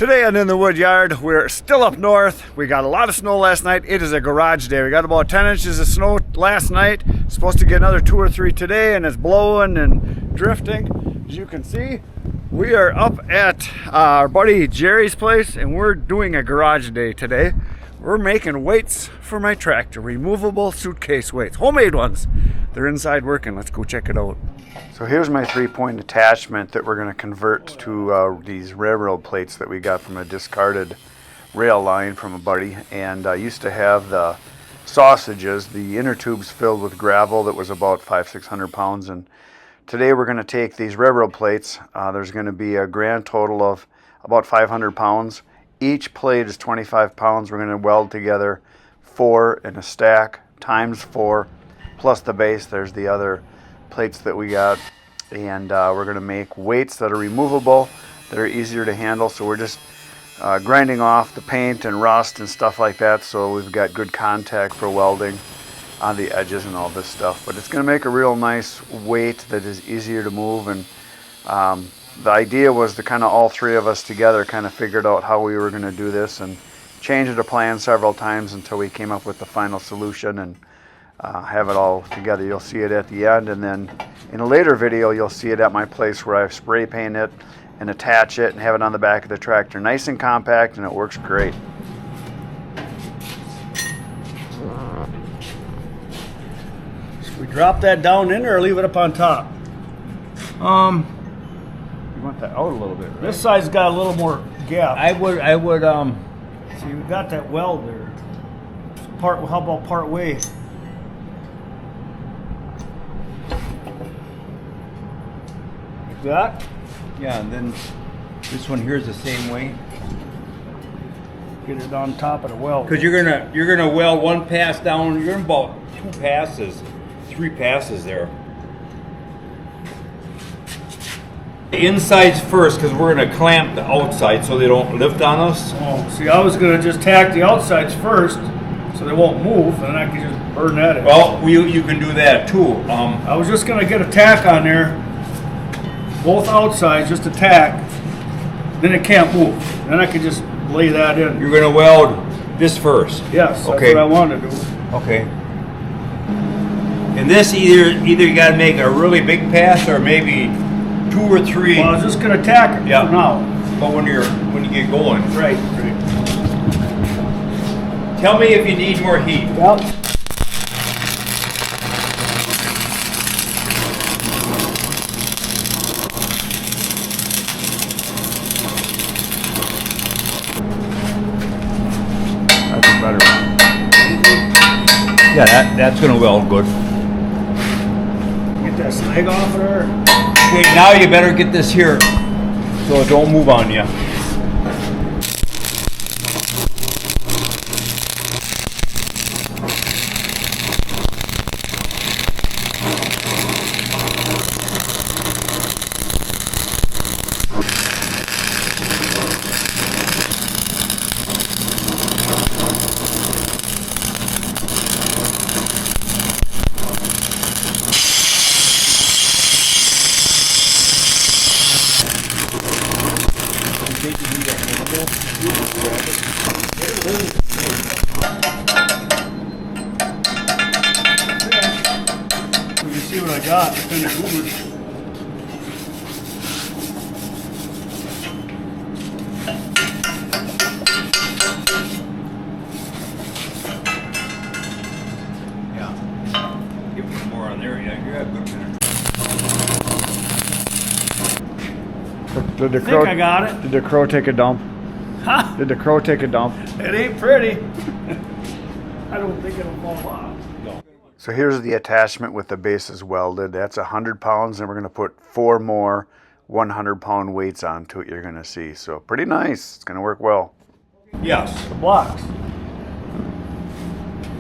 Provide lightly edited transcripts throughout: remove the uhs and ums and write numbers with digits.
Today on In the Wood Yard, we're still up north. We got a lot of snow last night. It is a garage day. We got about 10 inches of snow last night. Supposed to get another 2 or 3 today, and it's blowing and drifting. As you can see, we are up at our buddy Jerry's place, and we're doing a garage day today. We're making weights for my tractor, removable suitcase weights, homemade ones. They're inside working. Let's go check it out. So here's my 3-point attachment that we're going to convert to these railroad plates that we got from a discarded rail line from a buddy. And I used to have the sausages, the inner tubes filled with gravel that was about 500-600 pounds. And today we're going to take these railroad plates. There's going to be a grand total of about 500 pounds. Each plate is 25 pounds. We're going to weld together 4 in a stack times 4 plus the base. There's the other plates that we got, and we're going to make weights that are removable, that are easier to handle. So we're just grinding off the paint and rust and stuff like that, so we've got good contact for welding on the edges and all this stuff. But it's going to make a real nice weight that is easier to move. And the idea was to kind of all 3 of us together kind of figured out how we were going to do this and changed the plan several times until we came up with the final solution and have it all together. You'll see it at the end, and then in a later video you'll see it at my place where I've spray paint it and attach it and have it on the back of the tractor. Nice and compact, and it works great. Should we drop that down in there or leave it up on top? You want that out a little bit, right? This side's got a little more gap. I would See, we got that weld there. How about part way? Like that? yeah, and then this one here is the same way. Get it on top of the weld. Because you're gonna weld one pass down, you're in about 2 passes, 3 passes there. The insides first, because we're gonna clamp the outside so they don't lift on us. Oh, see, I was gonna just tack the outsides first, so they won't move, and I can just burn that in. Well, you can do that too. I was just gonna get a tack on there, both outsides, just a tack. Then it can't move. Then I can just lay that in. You're gonna weld this first. Yes, that's Okay. what I want to do. Okay. And this either you gotta make a really big pass or maybe 2 or 3. Well, I was just gonna tack it Yeah. for now. But when you get going. Right. Tell me if you need more heat. Yep. That's a better one. Yeah, that's gonna weld good. Get that snag off there. Okay, now you better get this here so it don't move on you. You can see what I got. It's kind of moving. Yeah. Give me more on there. Yeah, you have good penetration. Did the I think I got it. Did the crow take a dump? Ha! Did the crow take a dump? It ain't pretty. I don't think it'll fall off. So here's the attachment with the bases welded. That's 100 pounds, and we're going to put 4 more 100-pound weights onto it. You're going to see. So pretty nice. It's going to work well. Yes. The blocks.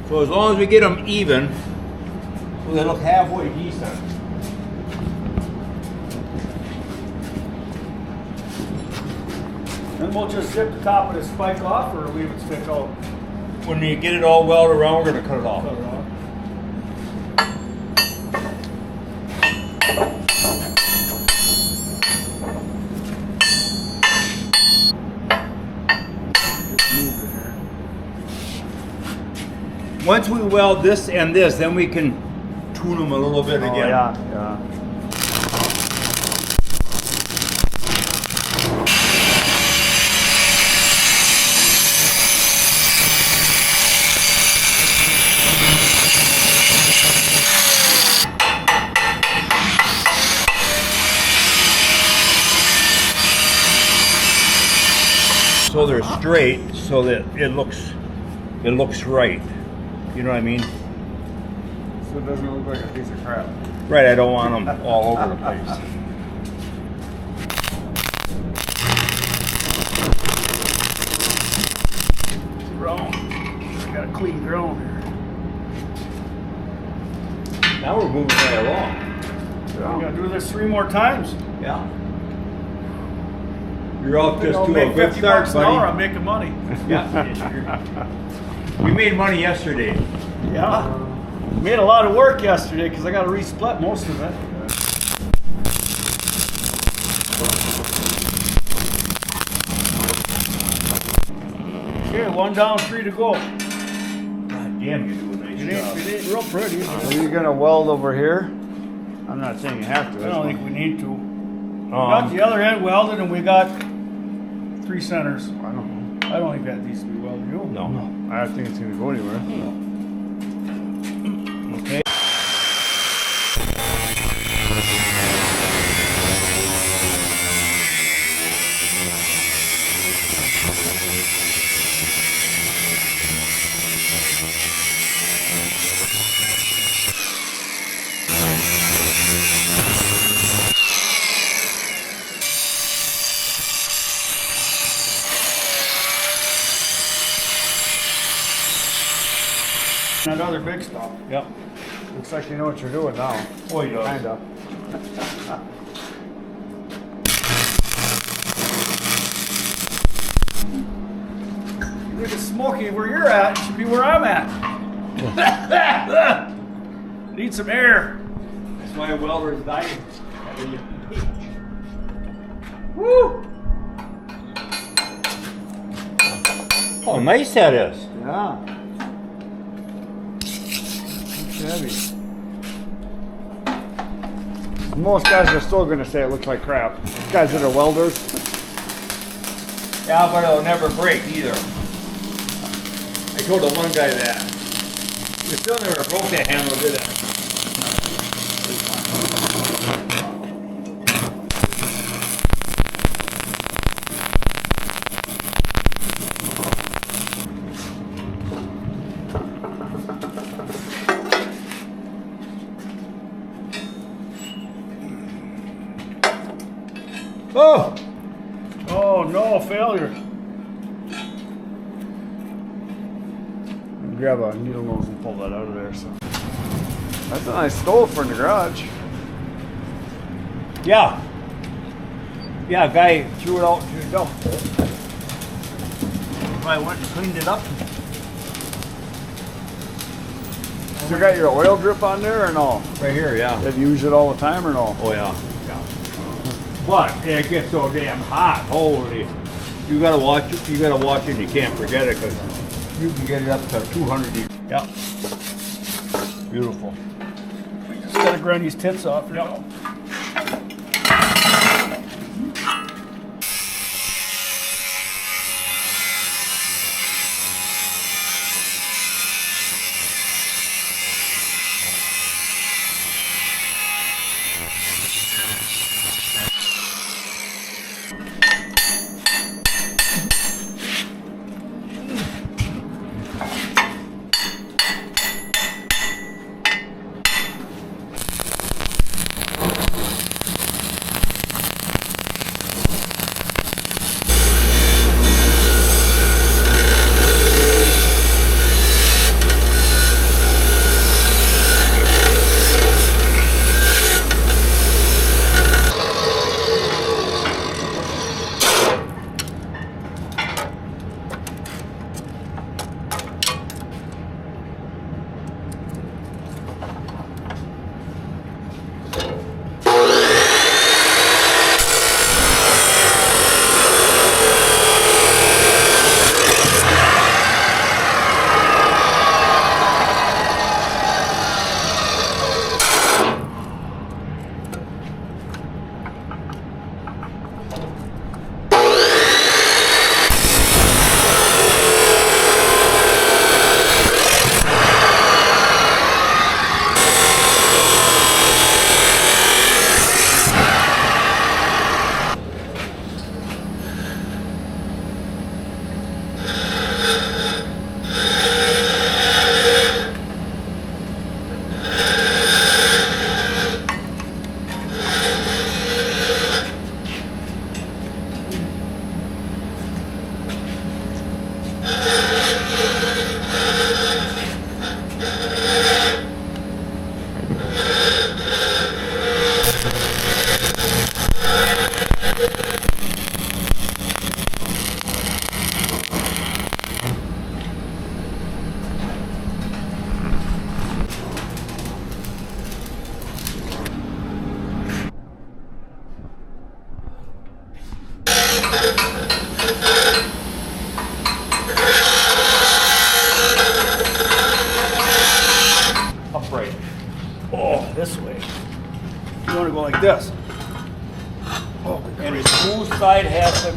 So as long as we get them even, well, they look halfway decent. Then we'll just zip the top of this spike off or leave it stick out. When you get it all welded around, we're gonna cut it off. Cut it off. once we weld this and this, then we can tune them a little bit Oh, again. yeah. So they're straight, so that it looks right. You know what I mean? So it doesn't look like a piece of crap. Right. I don't want them all over the place. Ground. I got a clean ground here. Now we're moving right along. I'm gonna do this 3 more times. Yeah. You're off just I'll to make a good 50 start, bucks an hour. buddy. I'm making money. Yeah. We made money yesterday. Yeah. Made a lot of work yesterday because I got to resplit most of it. Okay, 1 down, 3 to go. God damn, you do a nice job. It ain't real pretty. Are you gonna weld over here? I'm not saying you have to. I don't think we need to. We got the other end welded and we got 3 centers. I don't know. I don't think that needs to be welded. You? No. I don't think it's gonna go anywhere. Okay. That other big stuff. Yep. Looks like you know what you're doing now. Oh, he does. Kinda. Look at Smoky where you're at. It should be where I'm at. Need some air. That's why welders dying. Woo! Oh, nice that is. Yeah. It's heavy. Most guys are still gonna say it looks like crap. Guys that are welders. Yeah, but it'll never break either. I told the one guy that. We still never broke that handle, did it? Oh! Oh no, failure. Grab a needle nose and pull that out of there. So that's a nice stove for in the garage. Yeah. Yeah, a guy threw it out to the dump. I went and cleaned it up. You got your oil drip on there or no? Right here, yeah. Have you used it all the time or no? Oh yeah. But it gets so damn hot. Holy! You gotta watch it. You gotta watch it. You can't forget it because you can get it up to 200 degrees. Yeah. Beautiful. Just gotta grind these tits off. Yep.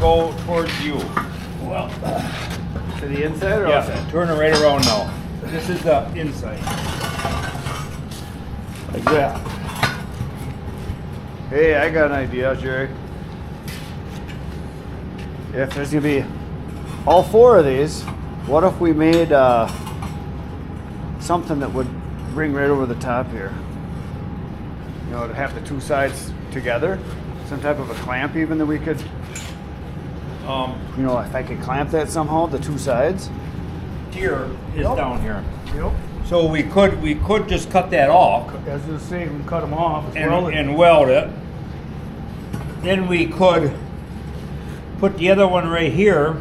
go towards you. Well, To the inside or Yeah, outside? turn it right around now. This is the inside. Like that. Hey, I got an idea, Jerry. If there's gonna be all 4 of these, what if we made something that would bring right over the top here? You know, to have the 2 sides together, some type of a clamp even that we could, you know, if I could clamp that somehow, the 2 sides. Here is Yep. down here. yep. So we could just cut that off As you say, we cut them off. Well, and weld it. Then we could put the other one right here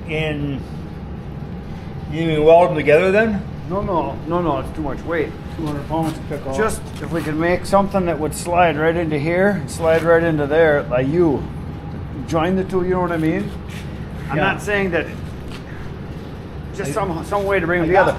and you mean weld them together then? No, it's too much weight. 200 pounds to pick off. Just if we could make something that would slide right into here and slide right into there, like you join the 2, you know what I mean? I'm Yeah. not saying that. Just some way to bring them together.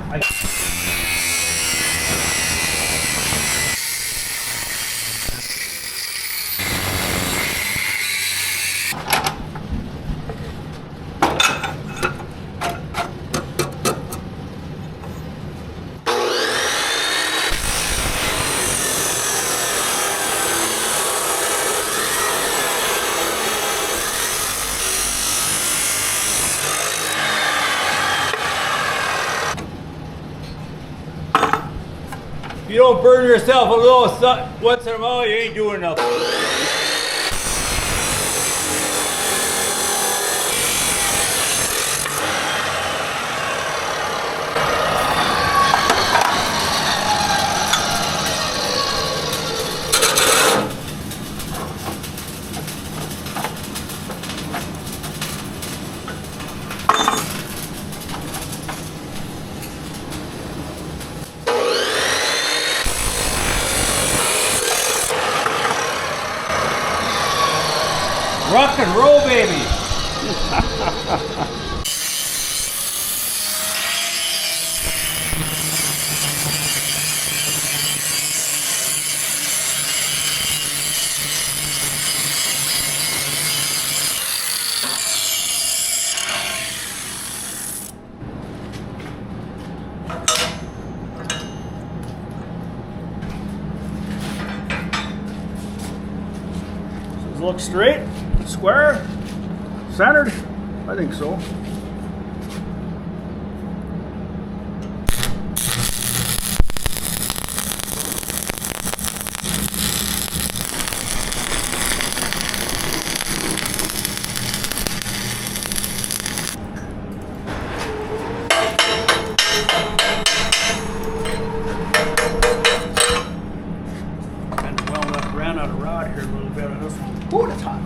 If you don't burn yourself a little once in a while, you ain't doing nothing. Rock and roll, baby. Does it look straight, square, centered? I think so. And well, that ran out of rod here a little bit on this one. Ooh, that's hot.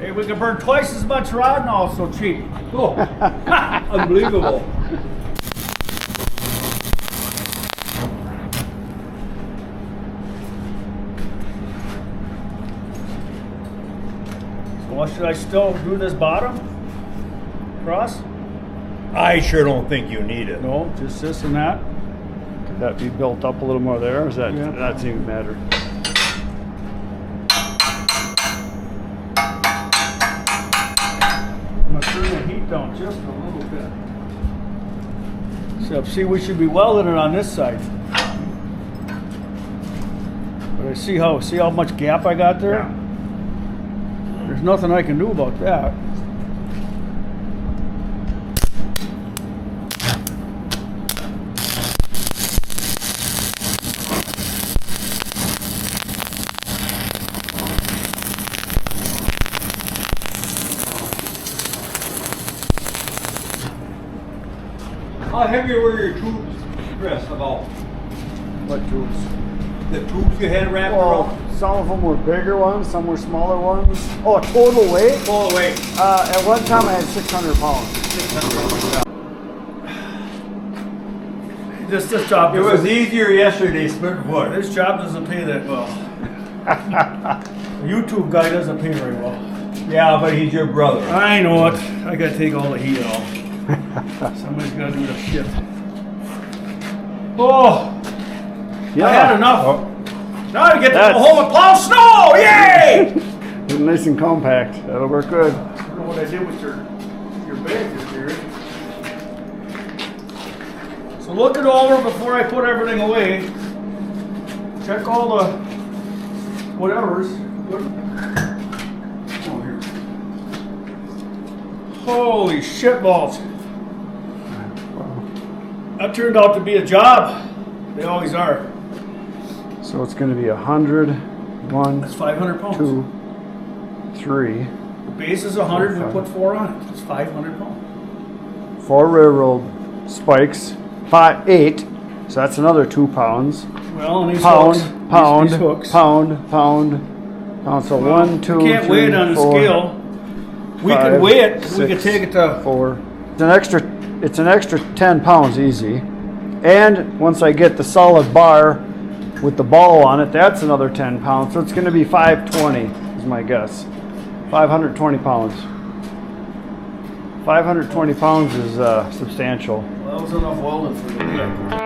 Hey, we can burn twice as much rod and also cheap. Oh, unbelievable. So what should I still do this bottom? Cross? I sure don't think you need it. No, just this and that. Could that be built up a little more there, or is that Yeah. that doesn't even matter? I'm gonna turn the heat down just a little bit. So see, we should be welding it on this side. But I see how much gap I got there? Yeah. There's nothing I can do about that. How heavy were your tubes, Chris, about? What tubes? The tubes you had wrapped Well, around? some of them were bigger ones, some were smaller ones. Oh, total weight? All the way. At one time I had 600 pounds. This job. It was easier yesterday, splitting wood. This job doesn't pay that well. The YouTube guy doesn't pay very well. Yeah, but he's your brother. I know it. I gotta take all the heat off. Somebody's gotta do the shit. Oh, I had enough. Now I get to go home and plow snow. Yay! It's nice and compact. That'll work good. I don't know what I did with your bag this year. So look it over before I put everything away. Check all the whatevers. Oh, here. Holy shit balls. That turned out to be a job. They always are. So it's going to be 100, 1, That's 500 pounds. 2, 3, The base is 100, we put 4 on it. It's 500 pounds. 4 railroad spikes, 8. So that's another 2 pounds. Well, and these Pound, hooks. pound, These hooks. pound, pound, pound. So Well, 1, 2, we can't 3, weigh it on the 4, scale. We 5, could weigh it. We 6, could take it to 4. It's an extra 10 pounds easy. And once I get the solid bar with the ball on it, that's another 10 pounds. So it's going to be 520 is my guess. 520 pounds. 520 pounds is substantial. Well, that was enough welding for the day.